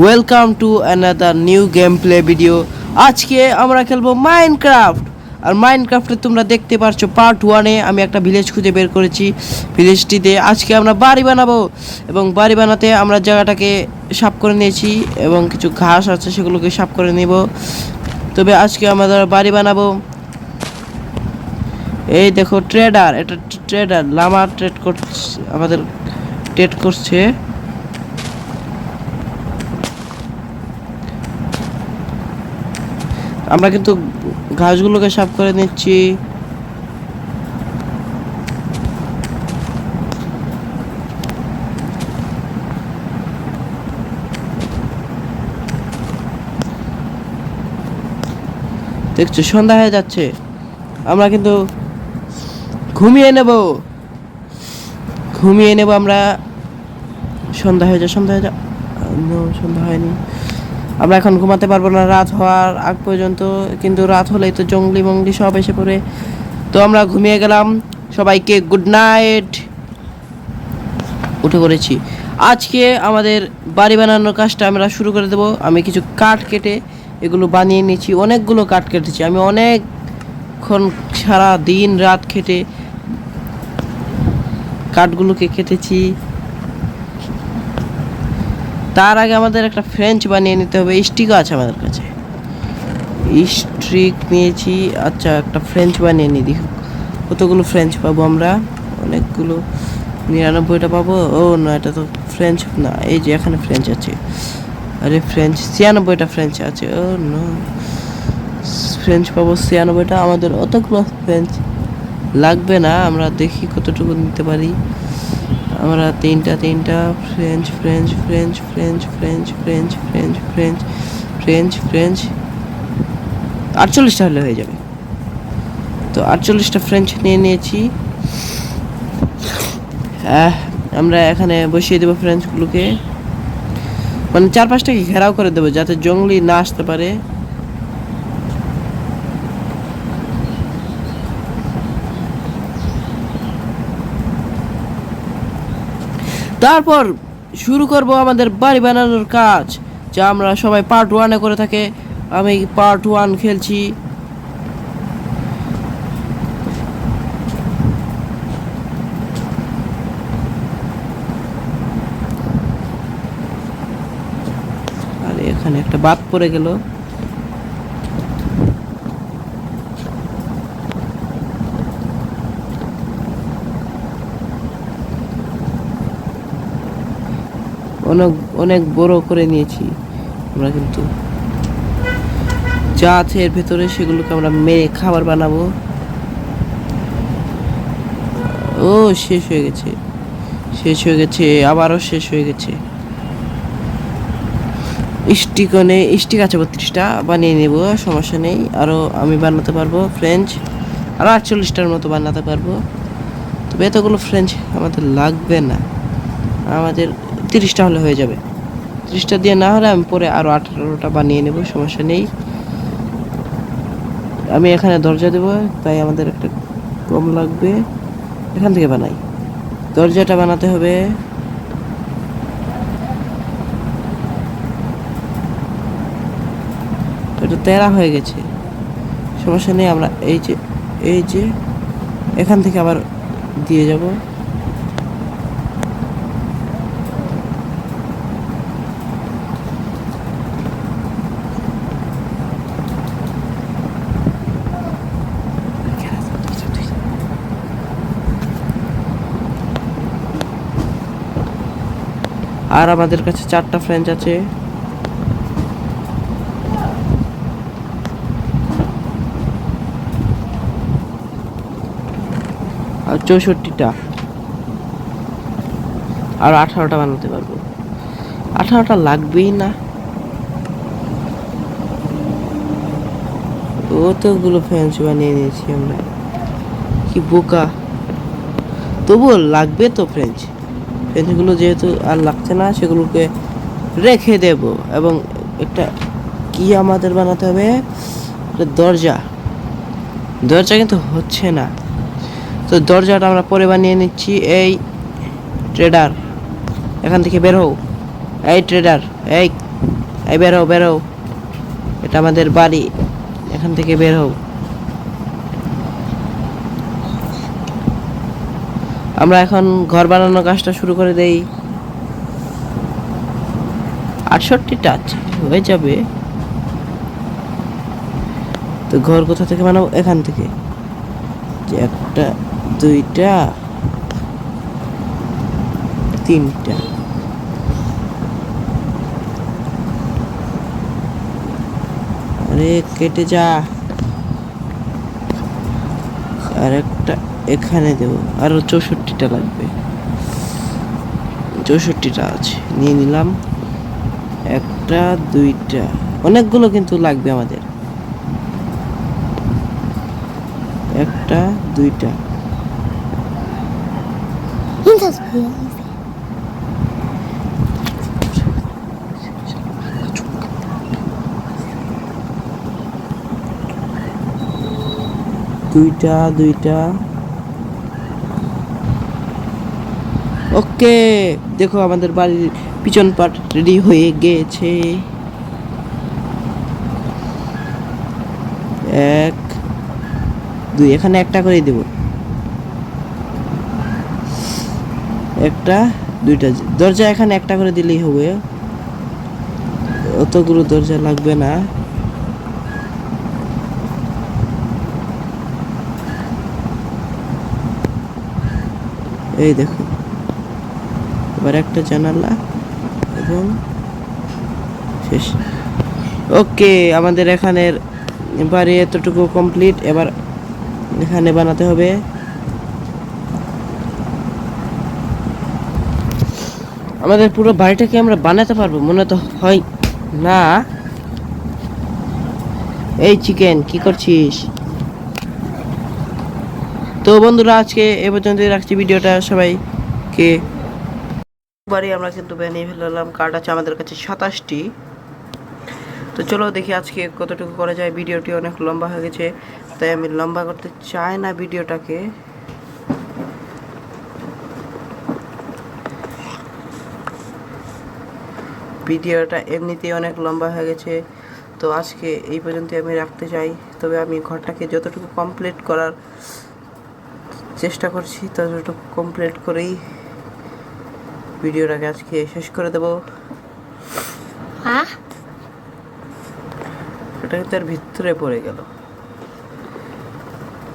Welcome to another new game play video. আজকে আমরা খেলবো মাইনক্রাফট। আর মাইনক্রাফটে তোমরা দেখতে পাচ্ছ পার্ট 1-এ আমি একটা ভিলেজ খুঁজে বের করেছি। ভিলেজটিতে আজকে আমরা বাড়ি বানাবো এবং বাড়ি বানাতে আমরা জায়গাটাকে সাফ করে নিয়েছি এবং কিছু ঘাস আছে সেগুলোকে সাফ করে নেব। তবে আজকে আমরা বাড়ি বানাবো। এই দেখো ট্রেডার, এটা ট্রেডার লামা ট্রেড করছে, আমাদের ট্রেড করছে। আমরা কিন্তু ঘাসগুলোকে সাফ করে নিচ্ছি। দেখছো সন্ধ্যা হয়ে যাচ্ছে, আমরা কিন্তু ঘুমিয়ে নেব আমরা। সন্ধ্যা হয়ে যা সন্ধ্যা হয়নি, আমরা এখন ঘুমাতে পারবো না রাত হওয়ার আগ পর্যন্ত। কিন্তু রাত হলেই তো জঙ্গলি মঙ্গলি সব এসে পড়ে, তো আমরা ঘুমিয়ে গেলাম। সবাইকে গুড নাইট। উঠে পড়েছি। আজকে আমাদের বাড়ি বানানোর কাজটা আমরা শুরু করে দেব। আমি কিছু কাঠ কেটে এগুলো বানিয়ে নিয়েছি, অনেকগুলো কাঠ কেটেছি আমি, অনেকক্ষণ সারা দিন রাত খেটে কাঠগুলোকে কেটেছি। তার আগে আমাদের একটা ফ্রেঞ্চ বানিয়ে নিতে হবে। স্টিকও আছে আমাদের কাছে, স্ট্রিক নিয়েছি। আচ্ছা, একটা ফ্রেঞ্চ বানিয়ে নিই। দেখো কতগুলো ফ্রেঞ্চ পাবো আমরা, অনেকগুলো, 99টা পাবো। ও না, এটা তো ফ্রেঞ্চ না, এই যে এখানে ফ্রেঞ্চ আছে। আরে ফ্রেঞ্চ 96টা ফ্রেঞ্চ আছে। ও নো, ফ্রেঞ্চ পাবো 96টা। আমাদের অতগুলো ফ্রেঞ্চ লাগবে না, আমরা দেখি কতটুকু নিতে পারি। আমরা তিনটা French French French French French French French French French French 48টা হলে হয়ে যাবে। তো 48টা ফ্রেঞ্চ নিয়ে নিয়েছি। আমরা এখানে বসিয়ে দেবো ফ্রেঞ্চগুলোকে, মানে চারপাশটাকে ঘেরাও করে দেবো যাতে জঙ্গলি না আসতে পারে। তারপর শুরু করব আমাদের বাড়ি বানানোর কাজ, যা আমরা সবাই পার্ট 1-এ করে থাকে। আমি পার্ট 1 খেলছি। আর এখানে একটা বাদ পড়ে গেল। অনেক অনেক বড় করে নিয়েছি আমরা, কিন্তু যা আছে এর ভেতরে সেগুলোকে আমরা মেরে খাবার বানাবো। ও শেষ হয়ে গেছে, আবারও শেষ হয়ে গেছে। স্টিক আছে 32টা, বানিয়ে নেব, সমস্যা নেই। আরও আমি বানাতে পারবো ফ্রেঞ্চ, আরও 48টার মতো বানাতে পারবো। তবে এতগুলো ফ্রেঞ্চ আমাদের লাগবে না, আমাদের 30টা হলে হয়ে যাবে। 30টা দিয়ে না হলে আমি পরে আরও 18টা বানিয়ে নেব, সমস্যা নেই। আমি এখানে দরজা দেবো, তাই আমাদের একটা কম লাগবে। এখান থেকে বানাই, দরজাটা বানাতে হবে। এটা তেরা হয়ে গেছে, সমস্যা নেই। আমরা এই যে এখান থেকে আবার দিয়ে যাব। আর আমাদের কাছে 4টা ফ্রেঞ্চ আছে। আর 64টা, আর 18টা বানাতে পারবো। 18টা লাগবেই না, অতগুলো ফ্রেঞ্চ বানিয়ে নিয়েছি আমরা, কি বোকা। তবুও লাগবে তো ফ্রেঞ্চগুলো, যেহেতু আর লাগছে না সেগুলোকে রেখে দেব। এবং একটা কি আমাদের বানাতে হবে, দরজা কিন্তু হচ্ছে না, তো দরজাটা আমরা পরে বানিয়ে নিচ্ছি। এই ট্রেডার, এখান থেকে বের হও। এই ট্রেডার, এই এই বেরো বেরো, এটা আমাদের বাড়ি, এখান থেকে বের হও। আমরা এখন ঘর বানানোর কাজটা শুরু করে দেই। 68টা আছে, হয়ে যাবে। তো ঘর কোথা থেকে বানাবো? এখান থেকে। যে 1টা 2টা 3টা। আরে কেটে যা। আর একটা এখানে দেবো, আরো 64টা লাগবে। 64টা আছে, নিয়ে নিলাম। 1টা 2টা, অনেকগুলো কিন্তু লাগবে আমাদের। 1টা 2টা। দুইটা। ওকে, দেখো আমাদের বাড়ির পিছন পাট রেডি হয়ে গেছে। 1 2, এখানে একটা করে দেব। 1টা 2টা দরজা এখানে একটা করে দিলেই হবে, অতগুলো দরজা লাগবে না। এই দেখো, এবার একটা জানালা এবং শেষ। ওকে, আমাদের এখানের বাড়ি এতটুকু কমপ্লিট। এবার এখানে বানাতে হবে। আমাদের পুরো বাড়িটাকে আমরা বানাতে পারবো মনে তো হয় না। এই চিকেন কি করছিস? তো বন্ধুরা, আজকে এ পর্যন্তই রাখছি ভিডিওটা। সবাইকে বাড়ি আমরা কিন্তু বানিয়ে ফেললাম। কার্ড আছে আমাদের কাছে 27টি। তো চলো দেখি আজকে কতটুকু করা যায়। ভিডিওটি অনেক লম্বা হয়ে গেছে, তাই আমি লম্বা করতে চাই না ভিডিওটাকে। ভিডিওটা এমনিতেই অনেক লম্বা হয়ে গেছে, তো আজকে এই পর্যন্ত আমি রাখতে চাই। তবে আমি ঘরটাকে যতটুকু কমপ্লিট করার চেষ্টা করছি ততটুকু কমপ্লিট করেই ভিডিওটাকে আজকে শেষ করে দেব। এটা কিন্তু এর ভিতরে পড়ে গেল,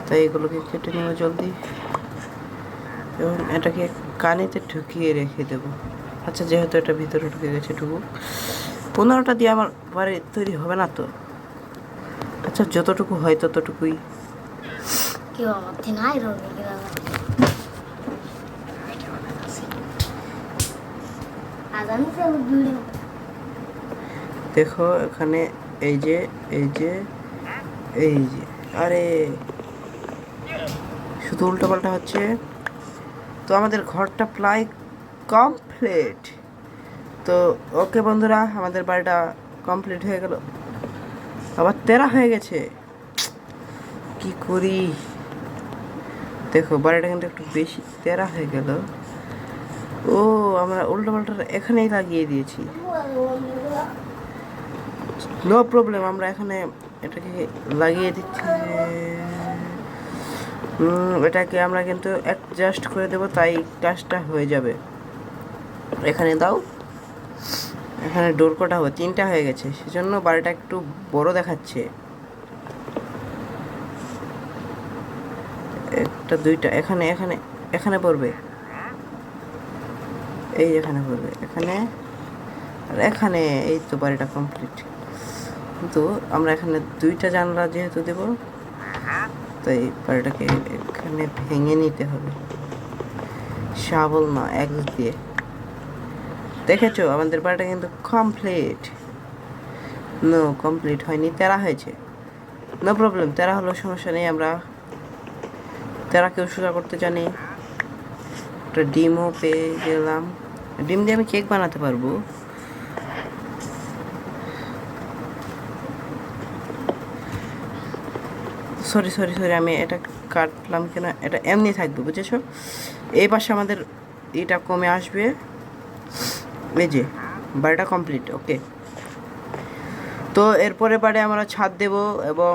তাই এগুলোকে কেটে নেব জলদি এবং এটাকে কানেতে ঢুকিয়ে রেখে দেব। আচ্ছা, যেহেতু এটা ভিতরে ঢুকে গেছে, ঢুকুক। 15টা দিয়ে আমার বাড়ি তৈরি হবে না তো। আচ্ছা, যতটুকু হয় ততটুকুই। দেখো এখানে এই যে আরে শুধু উল্টোপাল্টা হচ্ছে। তো আমাদের ঘরটা প্রায় কমপ্লিট। তো ওকে বন্ধুরা, আমাদের বাড়িটা কমপ্লিট হয়ে গেল। আবার 13 হয়ে গেছে, কি করি? দেখো বাড়িটা কিন্তু একটু বেশি 13 হয়ে গেল। ও, আমরা উল্টোপাল্টা এখানেই লাগিয়ে দিয়েছি। নো প্রবলেম, আমরা এখানে এটাকে লাগিয়ে দিচ্ছি। এটাকে আমরা কিন্তু অ্যাডজাস্ট করে দেব, তাই কাজটা হয়ে যাবে। এখানে দাও, এখানে ডোর কটা হবে, 3টা হয়ে গেছে, সেজন্য বাড়িটা একটু বড় দেখাচ্ছে। 1টা 2টা এখানে এখানে এখানে পড়বে, এই এখানে পড়বে, এখানে আর এখানে। এই তো বাড়িটা কমপ্লিট। কিন্তু আমরা এখানে 2টা জানলা যেহেতু দেব, তাই বাড়িটাকে এখানে ভেঙে নিতে হবে, শাবল না এক্স দিয়ে। দেখেছো আমাদের বাড়িটা কিন্তু কমপ্লিট। নো, কমপ্লিট হয়নি, 13 হয়েছে। নো প্রবলেম, 13 হলো সমস্যা নেই। আমরা 13কেও সোজা করতে জানি। একটা ডিমও পেয়ে গেলাম। ডিম দিয়ে আমি কেক বানাতে পারবো। সরি সরি সরি, আমি এটা কাটলাম কেন? এটা এমনি থাকবে, বুঝেছো? এই পাশে আমাদের এটা কমে আসবে। এই যে বাড়িটা কমপ্লিট। ওকে, তো এরপরে পার্টে আমরা ছাদ দেব এবং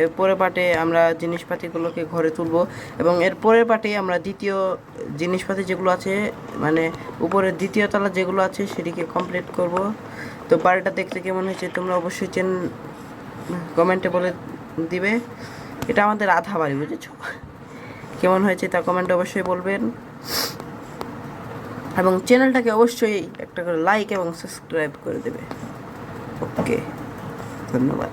এরপরে পার্টে আমরা জিনিসপাতিগুলোকে ঘরে তুলব এবং এরপরের পার্টে আমরা দ্বিতীয় জিনিসপাতি যেগুলো আছে মানে উপরের দ্বিতীয় তলা যেগুলো আছে সেটিকে কমপ্লিট করব। তো বাড়িটা দেখতে কেমন হয়েছে তোমরা অবশ্যই কমেন্টে বলে দিবে। এটা আমাদের আধা বাড়ি, বুঝেছো? কেমন হয়েছে তা কমেন্টে অবশ্যই বলবেন এবং চ্যানেলটাকে অবশ্যই একটা করে লাইক এবং সাবস্ক্রাইব করে দেবে। ওকে, ধন্যবাদ।